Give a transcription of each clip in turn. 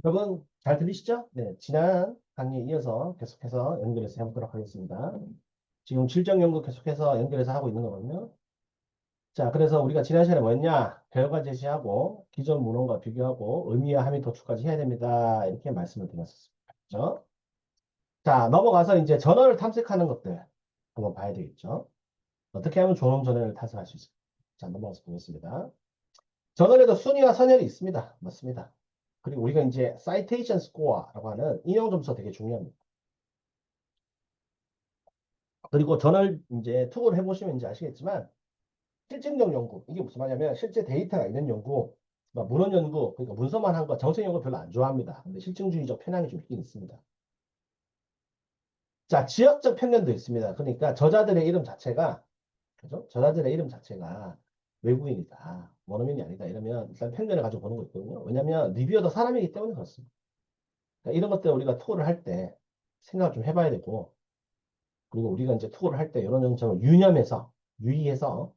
여러분 잘 들리시죠? 네, 지난 강의에 이어서 계속해서 연결해서 해보도록 하겠습니다. 지금 실정 연구 계속해서 연결해서 하고 있는 거거든요. 자, 그래서 우리가 지난 시간에 뭐 했냐? 결과 제시하고 기존 문헌과 비교하고 의미와 함의 도출까지 해야 됩니다. 이렇게 말씀을 드렸었습니다. 그죠? 자, 넘어가서 이제 전어를 탐색하는 것들 한번 봐야 되겠죠? 어떻게 하면 좋은 전어를 탐색할 수 있을까? 자, 넘어가서 보겠습니다. 전원에도 순위와 선열이 있습니다. 맞습니다. 그리고 우리가 이제 사이테이션 스코어라고 하는 인용 점수가 되게 중요합니다. 그리고 전을 이제 투구를 해보시면 이제 아시겠지만 실증적 연구 이게 무슨 말이냐면 실제 데이터가 있는 연구, 뭐 문헌 연구 그러니까 문서만 한 거 정책 연구 별로 안 좋아합니다. 근데 실증주의적 편향이 좀 있긴 있습니다. 자, 지역적 편견도 있습니다. 그러니까 저자들의 이름 자체가 그죠? 저자들의 이름 자체가 외국인이다, 원어민이 아니다 이러면 일단 편견을 가지고 보는 거 있거든요. 왜냐하면 리뷰어도 사람이기 때문에 그렇습니다. 그러니까 이런 것들 우리가 투어를 할 때 생각을 좀 해봐야 되고, 그리고 우리가 이제 투어를 할 때 이런 점을 유념해서, 유의해서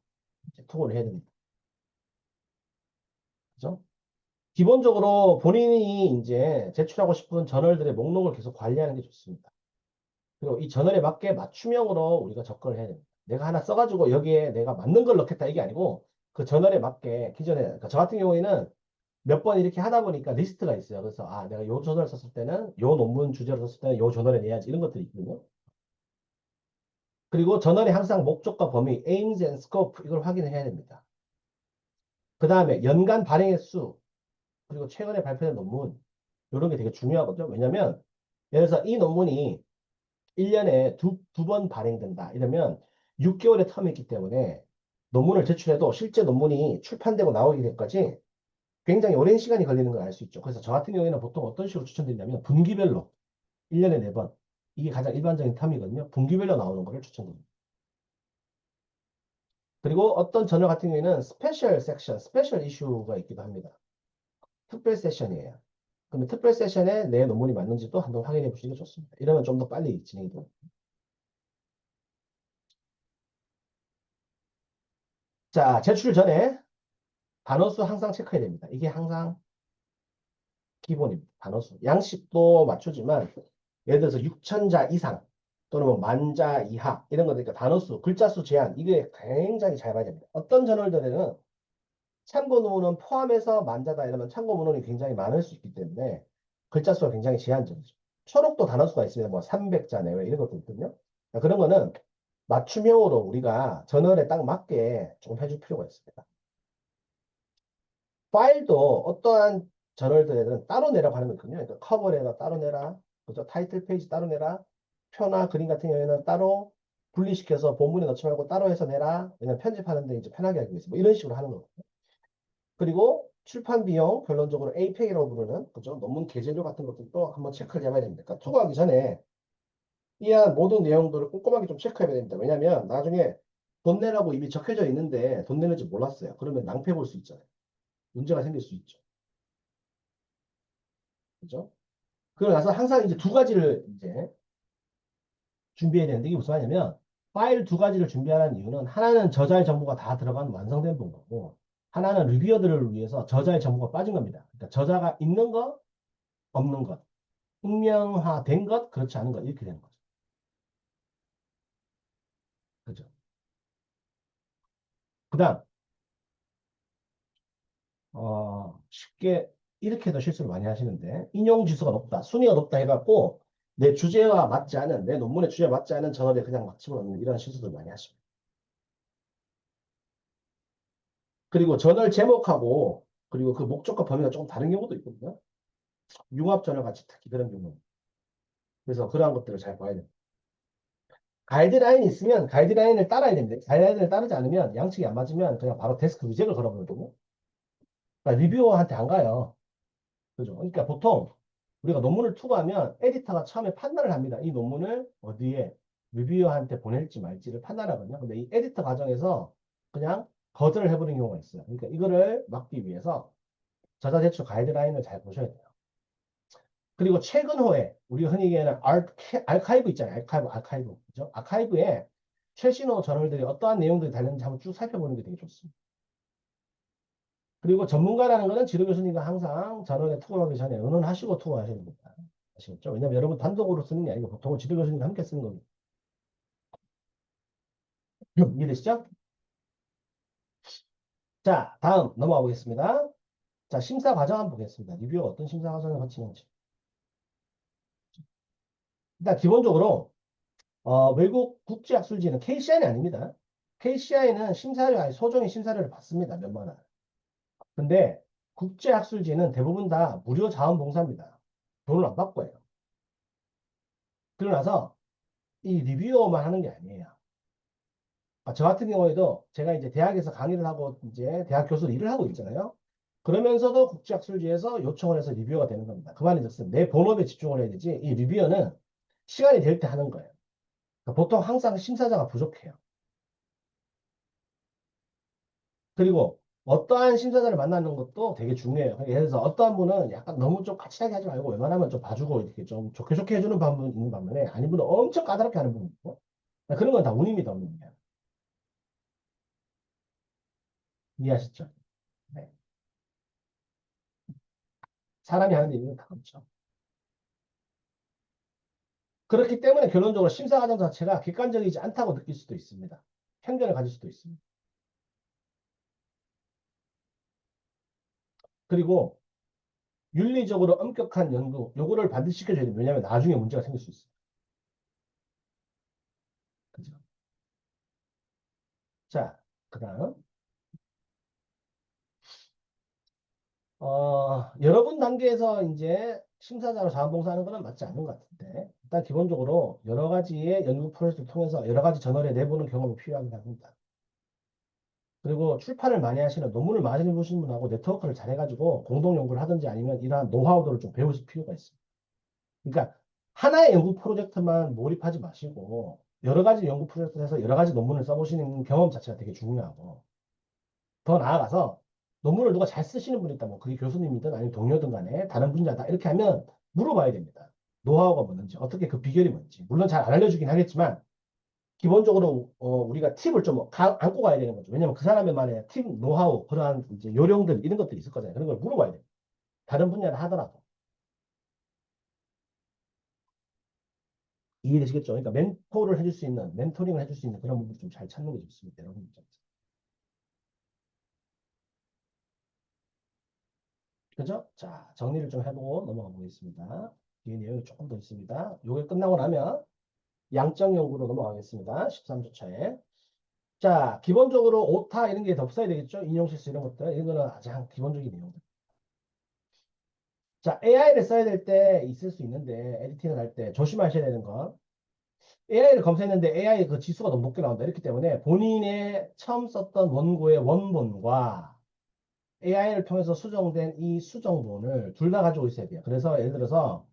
이제 투어를 해야 됩니다. 그죠? 기본적으로 본인이 이제 제출하고 싶은 저널들의 목록을 계속 관리하는 게 좋습니다. 그리고 이 저널에 맞게 맞춤형으로 우리가 접근을 해야 됩니다. 내가 하나 써가지고 여기에 내가 맞는 걸 넣겠다 이게 아니고 그 저널에 맞게 기존에, 그러니까 저 같은 경우에는 몇 번 이렇게 하다 보니까 리스트가 있어요. 그래서 아, 내가 요 저널 썼을 때는 요 논문 주제로 썼을 때는 요 저널에 내야지 이런 것들이 있거든요. 그리고 저널이 항상 목적과 범위, aims and scope 이걸 확인을 해야 됩니다. 그 다음에 연간 발행의 수, 그리고 최근에 발표된 논문 이런 게 되게 중요하거든요. 왜냐하면 예를 들어서 이 논문이 1년에 두 번 발행된다. 이러면 6개월의 텀이 있기 때문에 논문을 제출해도 실제 논문이 출판되고 나오기 전까지 굉장히 오랜 시간이 걸리는 걸 알 수 있죠. 그래서 저 같은 경우에는 보통 어떤 식으로 추천드리냐면 분기별로 1년에 4번 이게 가장 일반적인 텀이거든요. 분기별로 나오는 거를 추천드립니다. 그리고 어떤 저널 같은 경우에는 스페셜 섹션, 스페셜 이슈가 있기도 합니다. 특별 세션이에요. 그러면 특별 세션에 내 논문이 맞는지도 한번 확인해 보시는 게 좋습니다. 이러면 좀 더 빨리 진행이 됩니다. 자, 제출 전에 단어수 항상 체크해야 됩니다. 이게 항상 기본입니다. 단어수. 양식도 맞추지만 예를 들어서 6천자 이상 또는 뭐 만자 이하 이런 거니까 단어수, 글자수 제한 이게 굉장히 잘 봐야 됩니다. 어떤 저널들에는 참고 논문은 포함해서 만자다 이러면 참고 문헌이 굉장히 많을 수 있기 때문에 글자 수가 굉장히 제한적이죠. 초록도 단어 수가 있으면 뭐 300자 내외 이런 것도 있거든요. 그러니까 그런 거는 맞춤형으로 우리가 저널에 딱 맞게 좀 해줄 필요가 있습니다. 파일도 어떠한 저널들에는 따로 내라고 하는 거 있거든요. 그러니까 커버레터 따로 내라, 그죠? 타이틀 페이지 따로 내라, 표나 그림 같은 경우에는 따로 분리시켜서 본문에 넣지 말고 따로 해서 내라. 왜냐면 편집하는데 이제 편하게 하기 위해서 뭐 이런 식으로 하는 거거든요. 그리고 출판 비용 결론적으로 APEC이라고 부르는 그죠? 논문 계제료 같은 것들도 한번 체크를 해봐야 됩니다. 그러니까 투고하기 전에 이한 모든 내용들을 꼼꼼하게 좀 체크해야 됩니다. 왜냐하면 나중에 돈 내라고 이미 적혀져 있는데 돈 내는지 몰랐어요. 그러면 낭패 볼 수 있잖아요. 문제가 생길 수 있죠. 그죠? 그러고 나서 항상 이제 두 가지를 이제 준비해야 되는데 이게 무슨 말이냐면 파일 두 가지를 준비하는 이유는 하나는 저자의 정보가 다 들어간 완성된 거고 하나는 리뷰어들을 위해서 저자의 정보가 빠진 겁니다. 그러니까 저자가 있는 것, 없는 것. 익명화된 것, 그렇지 않은 것, 이렇게 되는 거죠. 그죠? 그 다음, 쉽게 이렇게도 실수를 많이 하시는데, 인용 지수가 높다, 순위가 높다 해갖고, 내 주제와 맞지 않은, 내 논문의 주제와 맞지 않은 저널에 그냥 막 집어넣는 이런 실수들 많이 하십니다. 그리고 저널 제목하고, 그리고 그 목적과 범위가 조금 다른 경우도 있거든요. 융합 저널 같이 특히 그런 경우. 그래서 그러한 것들을 잘 봐야 돼요. 가이드라인이 있으면 가이드라인을 따라야 됩니다. 가이드라인을 따르지 않으면 양측이 안 맞으면 그냥 바로 데스크 리젝을 걸어버리거든요. 그러니까 리뷰어한테 안 가요. 그죠? 그러니까 보통 우리가 논문을 투고하면 에디터가 처음에 판단을 합니다. 이 논문을 어디에 리뷰어한테 보낼지 말지를 판단하거든요. 근데 이 에디터 과정에서 그냥 거절을 해버리는 경우가 있어요. 그러니까 이거를 막기 위해서 저자 제출 가이드라인을 잘 보셔야 돼요. 그리고 최근호에 우리 흔히 얘기하는 아카이브 있잖아요. 아카이브. 그죠? 아카이브에 최신호 저널들이 어떠한 내용들이 달렸는지 한번 쭉 살펴보는 게 되게 좋습니다. 그리고 전문가라는 거는 지도 교수님과 항상 전원에 투고하기 전에 의논하시고 투고하셔야 됩니다. 아시겠죠? 왜냐면 여러분 단독으로 쓰는 게 아니고 보통은 지도 교수님과 함께 쓰는 겁니다. 이해되시죠? 자, 다음 넘어가 보겠습니다. 자, 심사 과정 한번 보겠습니다. 리뷰가 어떤 심사 과정을 거치는지. 일단 기본적으로 외국 국제학술지는 KCI는 아닙니다. KCI는 심사료, 아니 소정의 심사료를 받습니다. 몇만 원. 근데 국제학술지는 대부분 다 무료 자원봉사입니다. 돈을 안 받고 해요. 그러고 나서 이 리뷰어만 하는 게 아니에요. 저 같은 경우에도 제가 이제 대학에서 강의를 하고 이제 대학 교수로 일을 하고 있잖아요. 그러면서도 국제학술지에서 요청을 해서 리뷰어가 되는 겁니다. 그 말인즉슨 내 본업에 집중을 해야 되지 이 리뷰어는 시간이 될 때 하는 거예요. 그러니까 보통 항상 심사자가 부족해요. 그리고 어떠한 심사자를 만나는 것도 되게 중요해요. 그러니까 예를 들어서 어떠한 분은 약간 너무 좀 까칠하게 하지 말고 웬만하면 좀 봐주고 이렇게 좀 좋게 좋게 해주는 분이 있는 반면에 아닌 분은 엄청 까다롭게 하는 분이 있고 그런 건 다 운입니다. 운입니다. 이해하시죠? 네. 사람이 하는 일은 다 그렇죠. 그렇기 때문에 결론적으로 심사 과정 자체가 객관적이지 않다고 느낄 수도 있습니다. 편견을 가질 수도 있습니다. 그리고 윤리적으로 엄격한 연구, 요거를 반드시 시켜줘야 돼요. 왜냐하면 나중에 문제가 생길 수 있어요. 그죠? 자, 그 다음. 여러분 단계에서 이제 심사자로 자원봉사하는 거는 맞지 않는 것 같은데, 일단 기본적으로 여러 가지의 연구 프로젝트를 통해서 여러 가지 저널에 내보는 경험이 필요하긴 합니다. 그리고 출판을 많이 하시는 논문을 많이 보시는 분하고 네트워크를 잘 해가지고 공동 연구를 하든지 아니면 이러한 노하우들을 좀 배우실 필요가 있습니다. 그러니까 하나의 연구 프로젝트만 몰입하지 마시고 여러 가지 연구 프로젝트를 해서 여러 가지 논문을 써보시는 경험 자체가 되게 중요하고 더 나아가서 논문을 누가 잘 쓰시는 분이 있다. 뭐 그게 교수님이든 아니면 동료든 간에 다른 분야다. 이렇게 하면 물어봐야 됩니다. 노하우가 뭐는지 어떻게 그 비결이 뭔지. 물론 잘 안 알려주긴 하겠지만 기본적으로 우리가 팁을 좀 안고 가야 되는 거죠. 왜냐면 그 사람의 말에 팁, 노하우, 그러한 이제 요령들 이런 것들이 있을 거잖아요. 그런 걸 물어봐야 돼요. 다른 분야를 하더라도. 이해되시겠죠? 그러니까 멘토를 해줄 수 있는, 멘토링을 해줄 수 있는 그런 분들 좀 잘 찾는 게 좋습니다. 여러분 입장에서. 그죠? 자, 정리를 좀 해보고 넘어가 보겠습니다. 뒤에 내용이 조금 더 있습니다. 요게 끝나고 나면 양적 연구로 넘어가겠습니다. 13조 차에. 자, 기본적으로 오타 이런 게 더 써야 되겠죠? 인용 실수 이런 것들. 이런 거는 가장 기본적인 내용들. 자, AI를 써야 될 때 있을 수 있는데, 에디팅을 할 때 조심하셔야 되는 건, AI를 검색했는데 AI 그 지수가 너무 높게 나온다. 이렇기 때문에 본인의 처음 썼던 원고의 원본과 AI를 통해서 수정된 이 수정본을 둘 다 가지고 있어야 돼요. 그래서 예를 들어서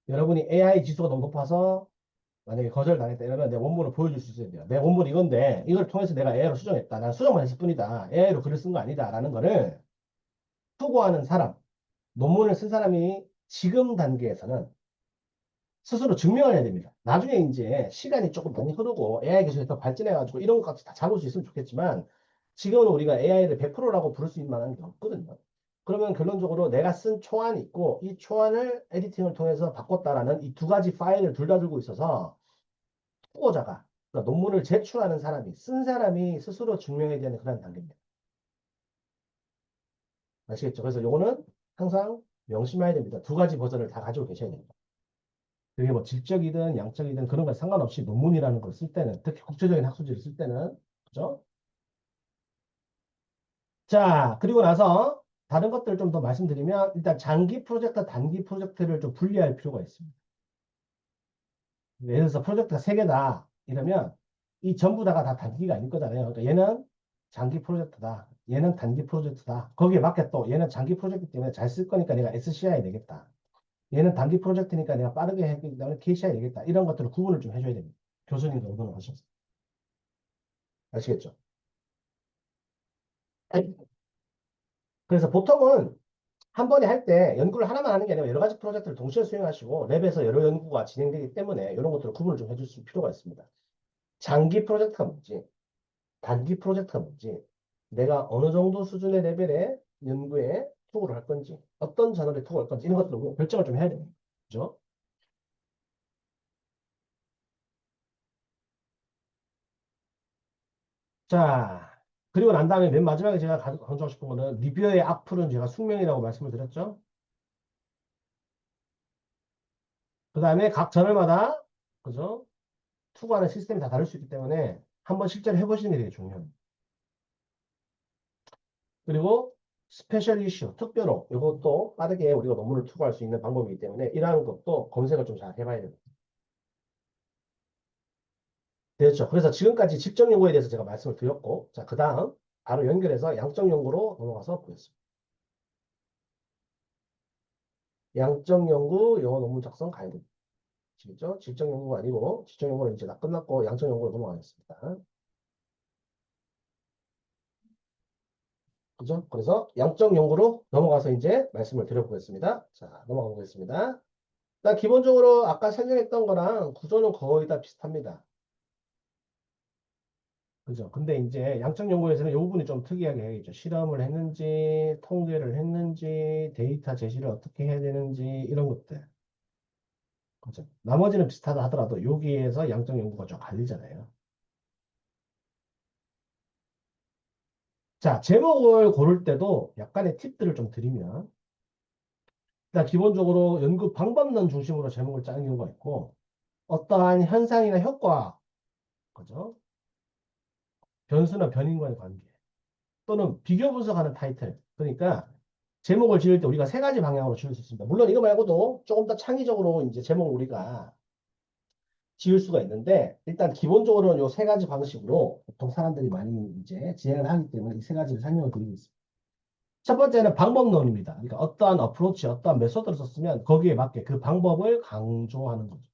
여러분이 AI 지수가 너무 높아서 만약에 거절당했다 이러면 내 원본을 보여줄 수 있어야 돼요. 내 원본 이건데 이걸 통해서 내가 AI로 수정했다. 난 수정만 했을 뿐이다. AI로 글을 쓴 거 아니다. 라는 거를 투고하는 사람, 논문을 쓴 사람이 지금 단계에서는 스스로 증명을 해야 됩니다. 나중에 이제 시간이 조금 많이 흐르고 AI 기술이 더 발전해가지고 이런 것까지 다 잡을 수 있으면 좋겠지만 지금은 우리가 AI를 100%라고 부를 수 있는 만한 게 없거든요. 그러면 결론적으로 내가 쓴 초안이 있고 이 초안을 에디팅을 통해서 바꿨다라는 이 두 가지 파일을 둘 다 들고 있어서 후보자가 그러니까 논문을 제출하는 사람이 쓴 사람이 스스로 증명해야 되는 그런 단계입니다. 아시겠죠? 그래서 요거는 항상 명심해야 됩니다. 두 가지 버전을 다 가지고 계셔야 됩니다. 그게 뭐 질적이든 양적이든 그런 거 상관없이 논문이라는 걸 쓸 때는 특히 국제적인 학술지를 쓸 때는 그죠? 자, 그리고 나서 다른 것들 좀 더 말씀드리면 일단 장기 프로젝트, 단기 프로젝트를 좀 분리할 필요가 있습니다. 예를 들어서 프로젝트가 세 개다 이러면 이 전부 다가 다 단기가 아닐 거잖아요. 그러니까 얘는 장기 프로젝트다. 얘는 단기 프로젝트다. 거기에 맞게 또 얘는 장기 프로젝트 때문에 잘 쓸 거니까 내가 SCI 내겠다. 얘는 단기 프로젝트니까 내가 빠르게 했기 때문에 KCI 내겠다. 이런 것들을 구분을 좀 해줘야 됩니다. 교수님도 의논을 하셔서. 아시겠죠? 그래서 보통은 한 번에 할 때 연구를 하나만 하는 게 아니라 여러 가지 프로젝트를 동시에 수행하시고 랩에서 여러 연구가 진행되기 때문에 이런 것들을 구분을 좀 해줄 필요가 있습니다. 장기 프로젝트가 뭔지, 단기 프로젝트가 뭔지, 내가 어느 정도 수준의 레벨에 연구에 투구를 할 건지, 어떤 저널에 투구할 건지, 이런 것들을 우리가 결정을 좀 해야 됩니다. 그죠? 자, 그리고 난 다음에 맨 마지막에 제가 강조하고 싶은 거는 리뷰어의 악플은 제가 숙명이라고 말씀을 드렸죠. 그 다음에 각 저널마다, 그죠? 투구하는 시스템이 다 다를 수 있기 때문에 한번 실제로 해보시는 게 되게 중요해요. 그리고 스페셜 이슈, 특별호, 이것도 빠르게 우리가 논문을 투구할 수 있는 방법이기 때문에 이러한 것도 검색을 좀 잘 해봐야 됩니다. 됐죠. 그래서 지금까지 직접 연구에 대해서 제가 말씀을 드렸고, 자, 그 다음 바로 연결해서 양적 연구로 넘어가서 보겠습니다. 양적 연구 영어 논문 작성 가이드. 아시겠죠? 질적 연구가 아니고, 질적 연구는 이제 다 끝났고, 양적 연구로 넘어가겠습니다. 그죠? 그래서 양적 연구로 넘어가서 이제 말씀을 드려보겠습니다. 자, 넘어가 보겠습니다. 일단 기본적으로 아까 설명했던 거랑 구조는 거의 다 비슷합니다. 그죠? 근데 이제 양적 연구에서는 이 부분이 좀 특이하게 해야겠죠. 실험을 했는지, 통계를 했는지, 데이터 제시를 어떻게 해야 되는지, 이런 것들. 그죠? 나머지는 비슷하다 하더라도 여기에서 양적 연구가 좀 갈리잖아요. 자, 제목을 고를 때도 약간의 팁들을 좀 드리면, 일단 기본적으로 연구 방법론 중심으로 제목을 짜는 경우가 있고, 어떠한 현상이나 효과, 그죠? 변수나 변인과의 관계, 또는 비교 분석하는 타이틀. 그러니까 제목을 지을 때 우리가 세 가지 방향으로 지을 수 있습니다. 물론 이거 말고도 조금 더 창의적으로 이제 제목을 우리가 지을 수가 있는데, 일단 기본적으로는 요 세 가지 방식으로 보통 사람들이 많이 이제 진행을 하기 때문에 이 세 가지를 설명을 드리고 있습니다. 첫 번째는 방법론입니다. 그러니까 어떠한 어프로치, 어떠한 메소드를 썼으면 거기에 맞게 그 방법을 강조하는 거죠.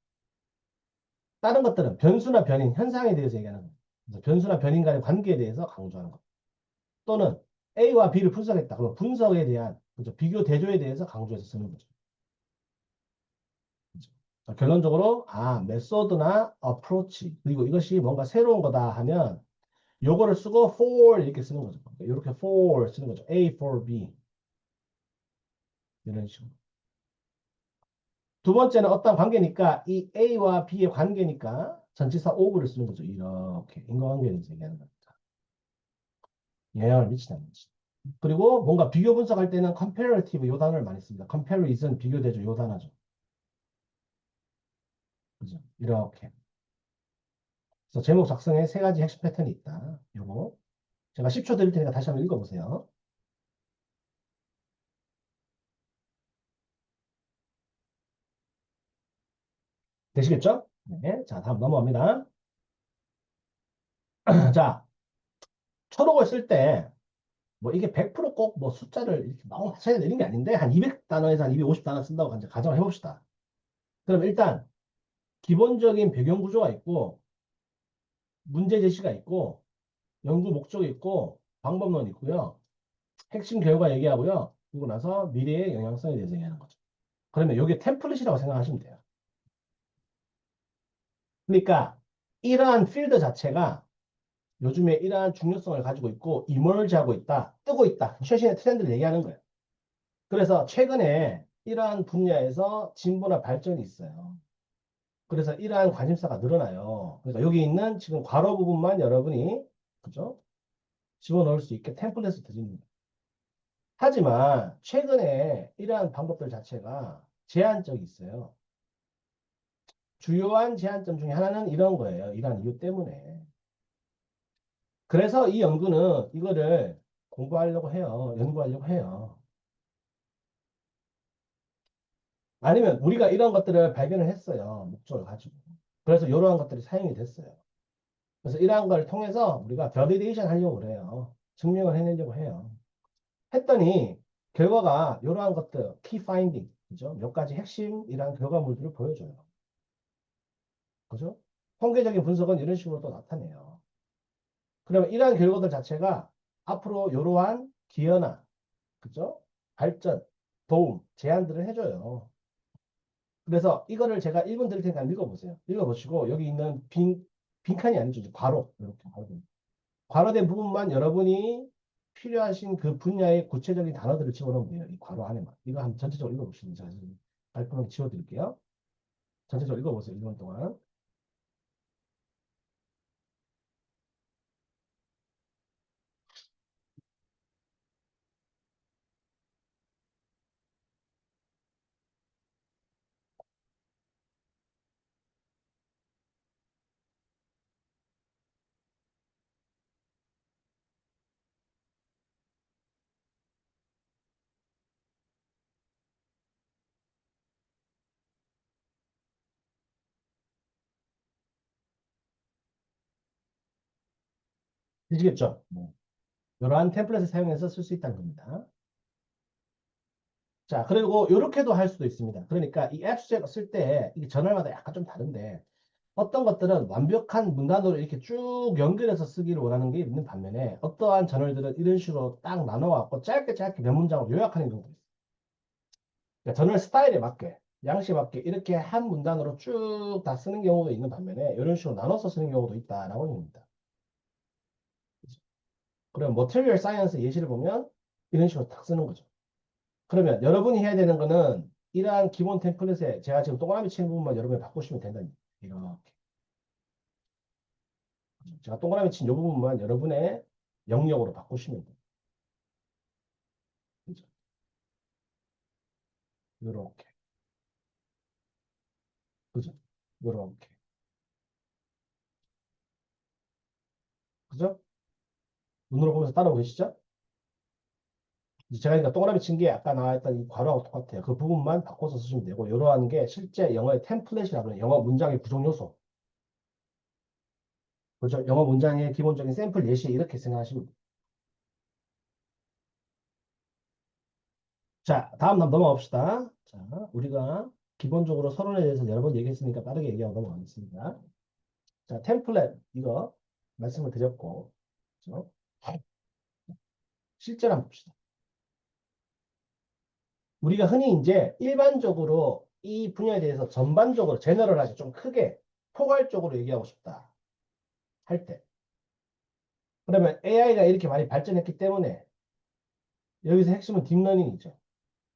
다른 것들은 변수나 변인, 현상에 대해서 얘기하는 거예요. 그래서 변수나 변인 간의 관계에 대해서 강조하는 것. 또는 A와 B를 분석했다. 그러면 분석에 대한 그죠? 비교 대조에 대해서 강조해서 쓰는 거죠. 그죠? 자, 결론적으로 메소드나 어프로치 그리고 이것이 뭔가 새로운 거다 하면 요거를 쓰고 for 이렇게 쓰는 거죠. 이렇게 for 쓰는 거죠. A for B 이런 식으로. 두 번째는 어떤 관계니까 이 A와 B의 관계니까 전치사 of를 쓰는 거죠. 이렇게 인과관계에 대해서 얘기하는 겁니다. 영향을 미치지 않는지. 그리고 뭔가 비교 분석할 때는 comparative 요 단어를 많이 씁니다. comparison 비교대조 요 단어죠. 그죠? 이렇게. 그래서 제목 작성에 세 가지 핵심 패턴이 있다. 요거. 제가 10초 드릴 테니까 다시 한번 읽어보세요. 되시겠죠? 네. 자, 다음 넘어갑니다. 자, 초록을 쓸 때, 뭐 이게 100%꼭 뭐 숫자를 이렇게 너무 맞춰야 되는 게 아닌데, 한 200단어에서 한 250단어 쓴다고 이제 가정을 해봅시다. 그럼 일단, 기본적인 배경 구조가 있고, 문제 제시가 있고, 연구 목적이 있고, 방법론이 있고요. 핵심 결과 얘기하고요. 그리고 나서 미래의 영향성에 대해서 얘기하는 거죠. 그러면 이게 템플릿이라고 생각하시면 돼요. 그러니까 이러한 필드 자체가 요즘에 이러한 중요성을 가지고 있고 이머지하고 있다, 뜨고 있다. 최신의 트렌드를 얘기하는 거예요. 그래서 최근에 이러한 분야에서 진보나 발전이 있어요. 그래서 이러한 관심사가 늘어나요. 그러니까 여기 있는 지금 괄호 부분만 여러분이 그죠? 집어넣을 수 있게 템플릿을 드립니다. 하지만 최근에 이러한 방법들 자체가 제한적이 있어요. 주요한 제한점 중에 하나는 이런 거예요. 이러한 이유 때문에. 그래서 이 연구는 이거를 공부하려고 해요. 연구하려고 해요. 아니면 우리가 이런 것들을 발견을 했어요. 목적을 가지고. 그래서 이러한 것들이 사용이 됐어요. 그래서 이러한 걸 통해서 우리가 버리데이션 하려고 그래요. 증명을 해내려고 해요. 했더니 결과가 이러한 것들, 키 파인딩, 그죠? 몇 가지 핵심 이러한 결과물들을 보여줘요. 그죠? 통계적인 분석은 이런 식으로 또 나타내요. 그러면 이러한 결과들 자체가 앞으로 이러한 기여나, 그죠? 발전, 도움, 제안들을 해줘요. 그래서 이거를 제가 1분 드릴 테니까 읽어보세요. 읽어보시고 여기 있는 빈칸이 아니죠. 괄호. 이렇게 괄호된 부분만 여러분이 필요하신 그 분야의 구체적인 단어들을 집어넣으면 돼요. 이 괄호 안에만. 이거 한번 전체적으로 읽어보시면 제가 지금 발표를 지워드릴게요. 전체적으로 읽어보세요. 1분 동안. 되시겠죠? 네. 이러한 템플릿을 사용해서 쓸 수 있다는 겁니다. 자, 그리고 이렇게도 할 수도 있습니다. 그러니까 이 앱스트랙 쓸 때 이게 저널마다 약간 좀 다른데 어떤 것들은 완벽한 문단으로 이렇게 쭉 연결해서 쓰기를 원하는 게 있는 반면에 어떠한 저널들은 이런 식으로 딱 나눠갖고 짧게 짧게 몇 문장으로 요약하는 경우도 있어요. 그러니까 저널 스타일에 맞게 양식에 맞게 이렇게 한 문단으로 쭉 다 쓰는 경우도 있는 반면에 이런 식으로 나눠서 쓰는 경우도 있다라고 얘기합니다. 그럼 머티리얼 사이언스 예시를 보면 이런 식으로 딱 쓰는 거죠. 그러면 여러분이 해야 되는 거는 이러한 기본 템플릿에 제가 지금 동그라미 치는 부분만 여러분이 바꾸시면 된다. 이렇게. 제가 동그라미 친 이 부분만 여러분의 영역으로 바꾸시면 돼요. 그죠? 이렇게. 그죠? 이렇게. 그죠? 눈으로 보면서 따라오고 계시죠? 이제 제가 그러니까 동그라미 친 게 아까 나와있던 이 괄호하고 똑같아요. 그 부분만 바꿔서 쓰시면 되고, 이러한 게 실제 영어의 템플릿이라고 해요. 영어 문장의 구성 요소. 그죠? 영어 문장의 기본적인 샘플 예시 이렇게 생각하시면 돼요. 자, 다음 넘어가 봅시다. 자, 우리가 기본적으로 서론에 대해서 여러 번 얘기했으니까 빠르게 얘기하고 넘어가겠습니다. 자, 템플릿, 이거 말씀을 드렸고, 그죠? 실제로 한번 봅시다. 우리가 흔히 이제 일반적으로 이 분야에 대해서 전반적으로 제너럴하게 좀 크게 포괄적으로 얘기하고 싶다 할 때. 그러면 AI가 이렇게 많이 발전했기 때문에 여기서 핵심은 딥러닝이죠.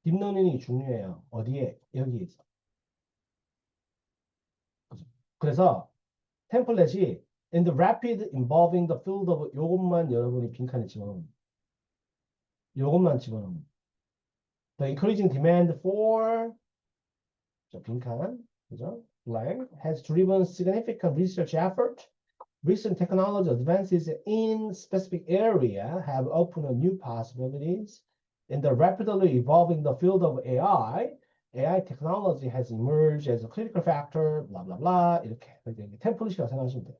딥러닝이 중요해요. 어디에? 여기에서. 그죠? 그래서 템플릿이 in the rapid involving the field of 요것만 여러분이 빈칸에 집어넣으면 요것만 집어넣으면 the increasing demand for 저 빈칸 그죠? blank has driven significant research effort. Recent technology advances in specific area have opened new possibilities. In the rapidly evolving the field of AI, AI technology has emerged as a critical factor. blah blah blah 이렇게 템플릿이라고 생각하시면 돼요.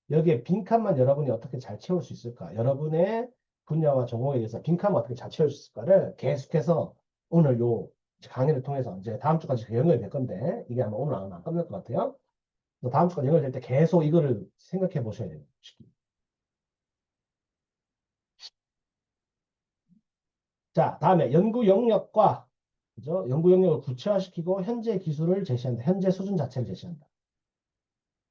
여기에 빈칸만 여러분이 어떻게 잘 채울 수 있을까? 여러분의 분야와 전공에 대해서 빈칸만 어떻게 잘 채울 수 있을까를 계속해서 오늘 요 강의를 통해서 이제 다음 주까지 연결이 될 건데 이게 아마 오늘 안 끝날 것 같아요. 다음 주까지 연결될 때 계속 이거를 생각해 보셔야 돼요. 자, 다음에 연구 영역과 그죠? 연구 영역을 구체화시키고 현재 기술을 제시한다. 현재 수준 자체를 제시한다.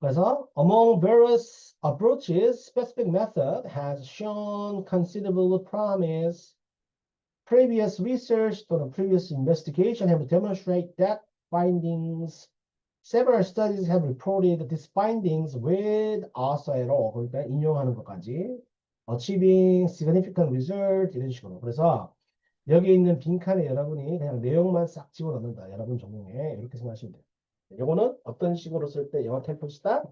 그래서 among various approaches, specific method has shown considerable promise. Previous research 또는 previous investigation have demonstrated that findings. Several studies have reported these findings with also at all. 그러니까 인용하는 것까지. Achieving significant result 이런 식으로. 그래서 여기 있는 빈칸에 여러분이 그냥 내용만 싹 집어넣는다. 여러분 전공에 이렇게 생각하시면 돼요. 요거는 어떤 식으로 쓸 때 영어 템플릿이다.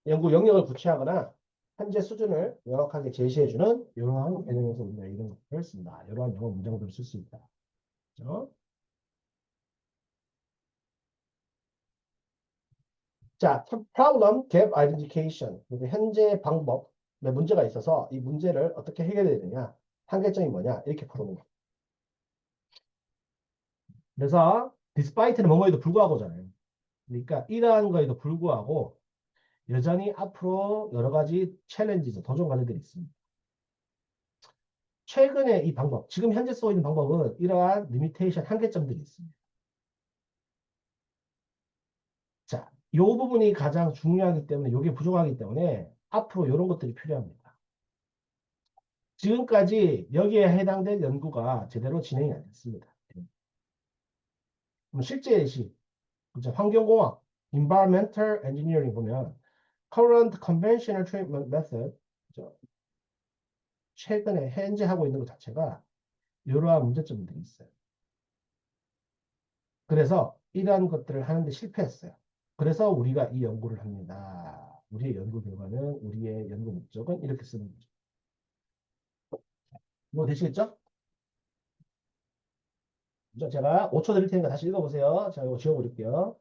연구 영역을 구체하거나 현재 수준을 명확하게 제시해주는 이러한 개념에서 우리가 이런 것들을 쓴다. 이러한 영어 문장들을 쓸 수 있다. 그죠? 자, problem gap identification. 그리고 현재 방법에 문제가 있어서 이 문제를 어떻게 해결해야 되느냐. 한계점이 뭐냐. 이렇게 풀어보는 거. 그래서 despite는 뭐뭐에도 불구하고잖아요. 그러니까 이러한 거에도 불구하고 여전히 앞으로 여러 가지 챌린지, 도전 과제들이 있습니다. 최근에 이 방법, 지금 현재 쓰고 있는 방법은 이러한 리미테이션, 한계점들이 있습니다. 자, 이 부분이 가장 중요하기 때문에, 이게 부족하기 때문에 앞으로 이런 것들이 필요합니다. 지금까지 여기에 해당된 연구가 제대로 진행이 안 됐습니다. 그럼 실제 예시, 그죠? 환경공학, environmental engineering 보면 current conventional treatment method, 그죠? 최근에 현재 하고 있는 것 자체가 이러한 문제점들이 있어요. 그래서 이러한 것들을 하는데 실패했어요. 그래서 우리가 이 연구를 합니다. 우리의 연구 결과는, 우리의 연구 목적은 이렇게 쓰는 거죠. 이거 되시겠죠? 제가 5초 드릴 테니까 다시 읽어보세요. 자, 이거 지워버릴게요.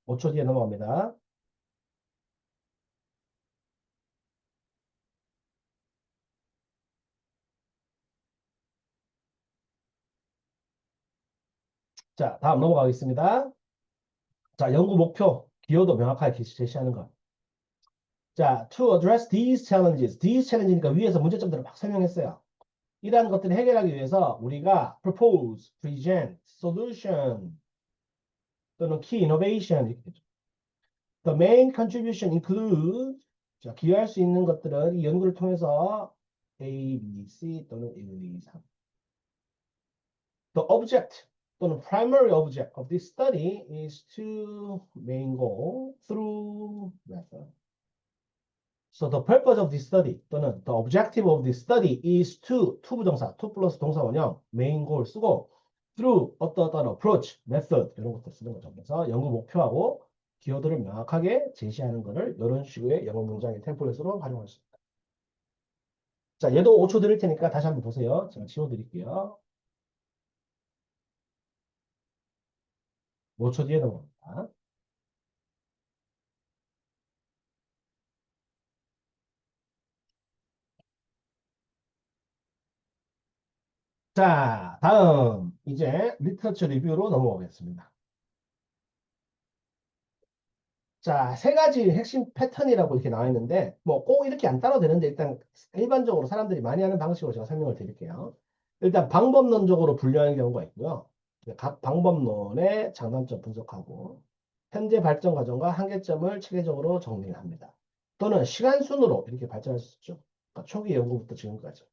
5초 뒤에 넘어갑니다. 자, 다음 넘어가겠습니다. 자, 연구 목표, 기여도 명확하게 제시하는 것. 자, to address these challenges. these challenge니까 위에서 문제점들을 막 설명했어요. 이러한 것들을 해결하기 위해서 우리가 propose, present, solution 또는 key innovation 이렇게 되죠. The main contribution include 자, 기여할 수 있는 것들은 이 연구를 통해서 A, B, C 또는 1, 2, 3. The object 또는 primary object of this study is to main goal through method. So the purpose of this study 또는 the objective of this study is to 부정사, to 플러스 동사 원형, main goal 쓰고 through 어떤 approach, method 이런 것도 쓰는 거죠. 그래서 연구 목표하고 기여도를 명확하게 제시하는 것을 이런 식의 영어 문장의 템플릿으로 활용할 수 있다. 자, 얘도 5초 드릴 테니까 다시 한번 보세요. 제가 지워드릴게요. 5초 뒤에 넘어갑니다. 자, 다음 이제 리터처 리뷰로 넘어가겠습니다. 자, 세 가지 핵심 패턴이라고 이렇게 나와 있는데, 뭐 꼭 이렇게 안 따라도 되는데, 일단 일반적으로 사람들이 많이 하는 방식으로 제가 설명을 드릴게요. 일단 방법론적으로 분류하는 경우가 있고요. 각 방법론의 장단점 분석하고, 현재 발전 과정과 한계점을 체계적으로 정리를 합니다. 또는 시간 순으로 이렇게 발전할 수 있죠. 그러니까 초기 연구부터 지금까지.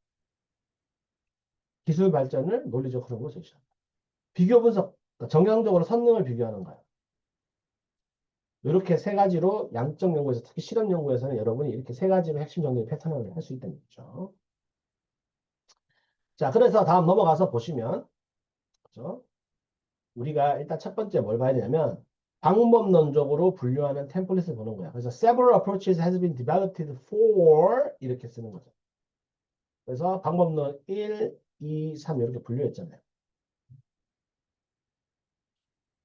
기술 발전을 논리적 흐름으로 제시합니다. 비교 분석, 그러니까 정량적으로 선능을 비교하는 거예요. 이렇게 세 가지로 양적 연구에서 특히 실험 연구에서는 여러분이 이렇게 세 가지로 핵심 정리 패턴을 할 수 있다는 거죠. 자, 그래서 다음 넘어가서 보시면 그죠? 우리가 일단 첫 번째 뭘 봐야 되냐면 방법론적으로 분류하는 템플릿을 보는 거야. 그래서 several approaches has been developed for 이렇게 쓰는 거죠. 그래서 방법론 1, 2, 3 이렇게 분류했잖아요.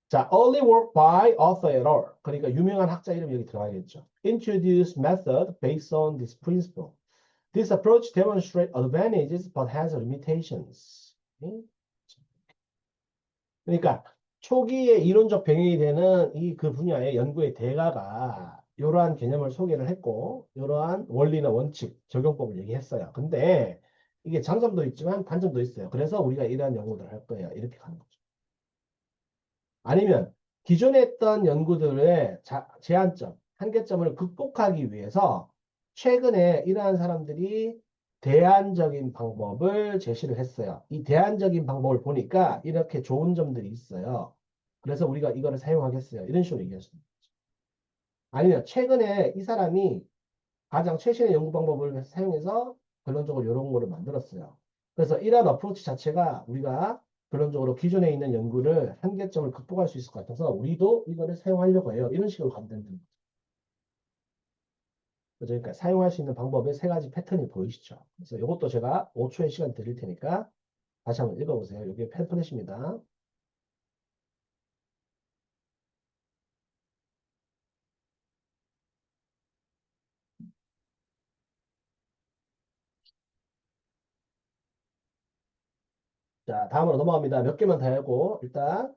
자, early work by author et al. 그러니까 유명한 학자 이름 여기 들어가겠죠. Introduce method based on this principle. This approach demonstrates advantages but has limitations. 그러니까 초기에 이론적 병행이 되는 이 그 분야의 연구의 대가가 이러한 개념을 소개를 했고 이러한 원리나 원칙, 적용법을 얘기했어요. 근데 이게 장점도 있지만 단점도 있어요. 그래서 우리가 이러한 연구를 할 거예요. 이렇게 가는 거죠. 아니면 기존에 했던 연구들의 제한점, 한계점을 극복하기 위해서 최근에 이러한 사람들이 대안적인 방법을 제시를 했어요. 이 대안적인 방법을 보니까 이렇게 좋은 점들이 있어요. 그래서 우리가 이거를 사용하겠어요. 이런 식으로 얘기할 수 있는 거죠. 아니면 최근에 이 사람이 가장 최신의 연구 방법을 사용해서 결론적으로 이런 거를 만들었어요. 그래서 이러한 어프로치 자체가 우리가 결론적으로 기존에 있는 연구를 한계점을 극복할 수 있을 것 같아서 우리도 이거를 사용하려고 해요. 이런 식으로 가면 되는 거죠. 그러니까 사용할 수 있는 방법의 세 가지 패턴이 보이시죠? 그래서 이것도 제가 5초의 시간 드릴 테니까 다시 한번 읽어보세요. 이게 팸플릿입니다. 자, 다음으로 넘어갑니다. 몇 개만 더 하고 일단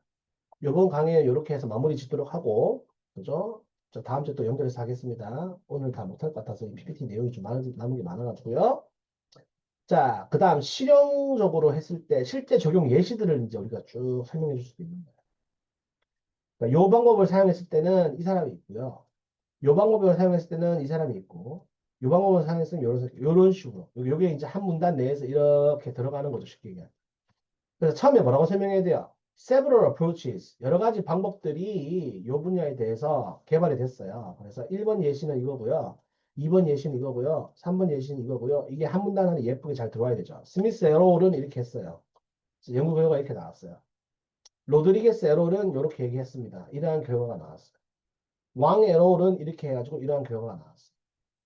이번 강의 이렇게 해서 마무리 짓도록 하고 그죠? 저 다음 주에 또 연결해서 하겠습니다. 오늘 다 못할 것 같아서 이 PPT 내용이 좀 남은 게 많아가지고요. 자, 그 다음 실용적으로 했을 때 실제 적용 예시들을 이제 우리가 쭉 설명해 줄 수도 있는 거예요. 그러니까 요 방법을 사용했을 때는 이 사람이 있고요. 요 방법을 사용했을 때는 이 사람이 있고 요 방법을 사용했으면 요런 식으로. 요게 이제 한 문단 내에서 이렇게 들어가는 거죠. 쉽게 얘기하면. 그래서 처음에 뭐라고 설명해야 돼요? Several approaches. 여러 가지 방법들이 요 분야에 대해서 개발이 됐어요. 그래서 1번 예시는 이거고요. 2번 예시는 이거고요. 3번 예시는 이거고요. 이게 한 문단 안에 예쁘게 잘 들어와야 되죠. 스미스 에롤은 이렇게 했어요. 연구 결과가 이렇게 나왔어요. 로드리게스 에롤은 이렇게 얘기했습니다. 이러한 결과가 나왔어요. 왕 에롤은 이렇게 해가지고 이러한 결과가 나왔어요.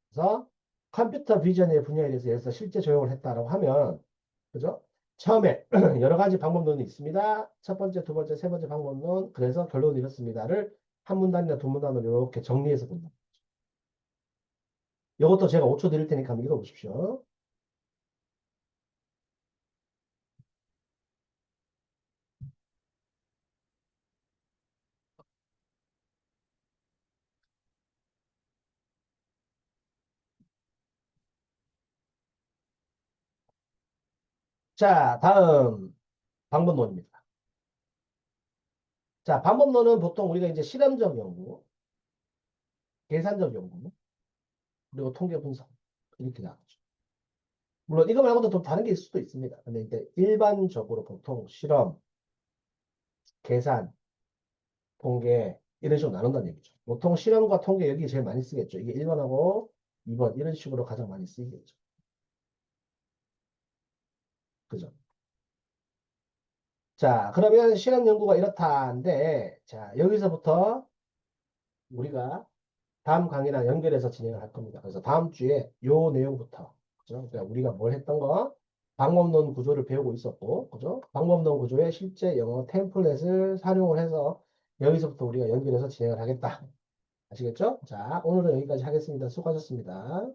그래서 컴퓨터 비전의 분야에 대해서 예를 들어서 실제 적용을 했다라고 하면, 그죠? 처음에 여러 가지 방법론이 있습니다. 첫 번째, 두 번째, 세 번째 방법론, 그래서 결론은 이렇습니다를 한 문단이나 두 문단으로 이렇게 정리해서 본다. 이것도 제가 5초 드릴 테니까 한번 읽어보십시오. 자, 다음 방법론입니다. 자, 방법론은 보통 우리가 이제 실험적 연구, 계산적 연구, 그리고 통계 분석 이렇게 나가죠. 물론 이거 말고도 좀 다른 게 있을 수도 있습니다. 근데 이제 일반적으로 보통 실험, 계산, 통계 이런 식으로 나눈다는 얘기죠. 보통 실험과 통계 여기 제일 많이 쓰겠죠. 이게 1번하고 2번 이런 식으로 가장 많이 쓰이겠죠. 그죠? 자, 그러면 실험 연구가 이렇다인데, 자, 여기서부터 우리가 다음 강의랑 연결해서 진행을 할 겁니다. 그래서 다음 주에 요 내용부터, 그죠? 그러니까 우리가 뭘 했던 거, 방법론 구조를 배우고 있었고, 그죠? 방법론 구조의 실제 영어 템플릿을 활용을 해서 여기서부터 우리가 연결해서 진행을 하겠다. 아시겠죠? 자, 오늘은 여기까지 하겠습니다. 수고하셨습니다.